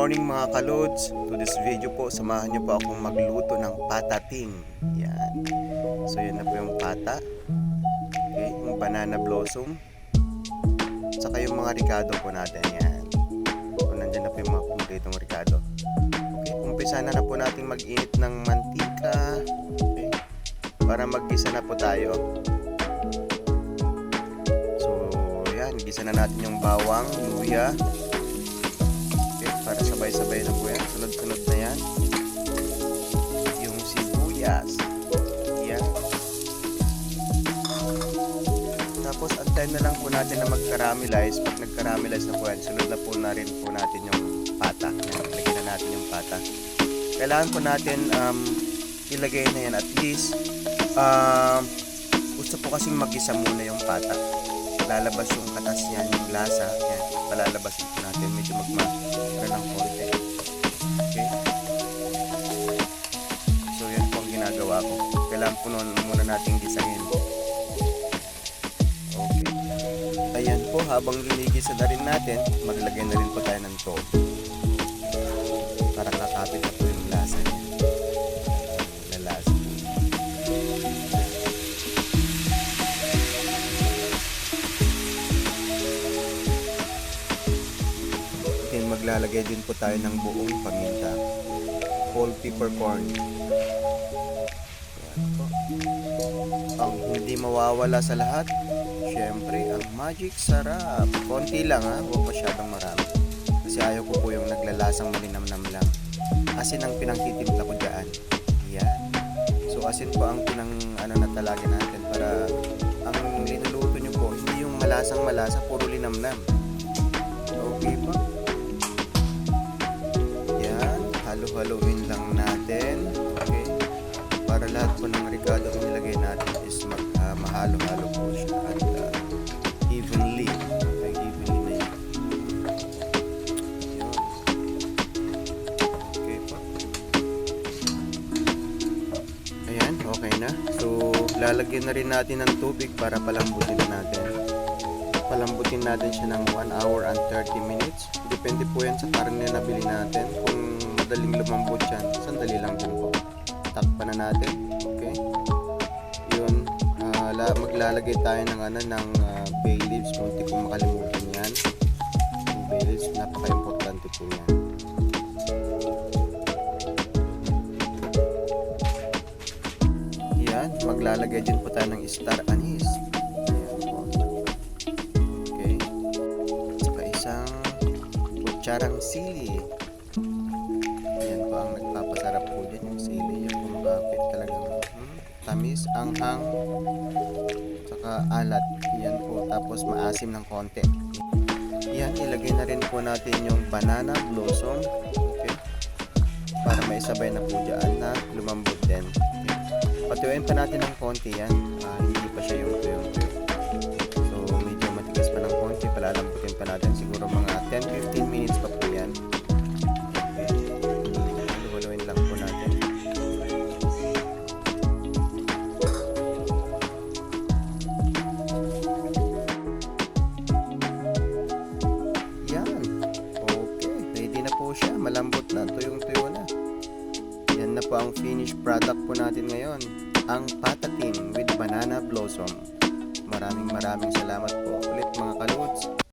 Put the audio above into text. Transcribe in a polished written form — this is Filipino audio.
morning mga kalods. To this video po, samahan niyo po akong magluto ng patating. Yan. So yan na po yung pata. Okay, yung banana blossom. Saka yung mga ricado po natin. Yan. So nandyan na po yung mga kumpletong ricado. Okay, umpisa na po natin mag-init ng mantika. Okay, para mag-gisa na po tayo. So yan, gisa na natin yung bawang, luya. Para sabay-sabay na po yan. Sunod-sunod na yan. Yung sibuyas. Yan. Tapos antayin na lang po natin na mag-caramelize. Pag nag-caramelize na po yan, sunod na po na rin po natin yung pata. Yan. Lagyan na natin yung pata. Kailangan po natin ilagay na yan at least gusto po kasing mag-isa muna yung pata. Lalabas yung katas niyan, yung lasa. Yan. Palalabasin po natin. Medyo magmahal ng konti. Okay. So yan po ang ginagawa ko. Kailangan po muna natin gisahin. Okay. Ayan po, habang ginigisa na rin natin, maglagay na rin po tayo ng toyo. Para kakapit na po yung lasa niya. Lalasa. Maglalagay din po tayo ng buong paminta, whole peppercorn. Ayan po. Ang hindi mawawala sa lahat, syempre ang magic sarap. Konti lang ha, huwag masyadong marami. Kasi ayaw ko po yung naglalasang malinamnam lang. Asin ang pinangtitimpla ko dyan. Ayan. So asin po ang na talaga natin para ang linuluto nyo po, hindi yung malasang malasa, puro linamnam. Okay po. Halo-haloin lang natin. Okay? Para lahat po ng ricado na nilagay natin is mahalo-halo po siya at evenly. Okay, evenly na yun. Okay po. Ayan, okay na. So, lalagyan na rin natin ng tubig para palambutin natin. Palambutin natin siya ng 1 hour and 30 minutes. Depende po yan sa karne na nabili natin. Kung madaling lumambot yan, sandali lang din po. Takpan na natin. Okay. Yun. Maglalagay tayo ng bay leaves. Munti kong makalimutan yan. Yung bay leaves, napaka-importante po yan. Yan. Maglalagay din po tayo ng star anise. Ayan po. Okay. Saka isang kutsarang sili. Yan po ang nagpapasarap po dyan, yung sili. Yung kumapit talagang tamis, anghang, saka alat. Yan po, tapos maasim ng konti. Yan, ilagay na rin po natin yung banana blossom. Okay. Para maisabay na po dyan na lumambot din. Okay. Patuyuin pa natin ng konti yan. Hindi pa siya yung tuyong-tuyo. So, medyo matigas pa ng konti. Palalambutin pa natin. Siguro mga 10-15 minutes pa po yan. Malambot na, tuyong-tuyo na. Yan na po ang finished product po natin ngayon, ang patating with banana blossom. Maraming salamat po.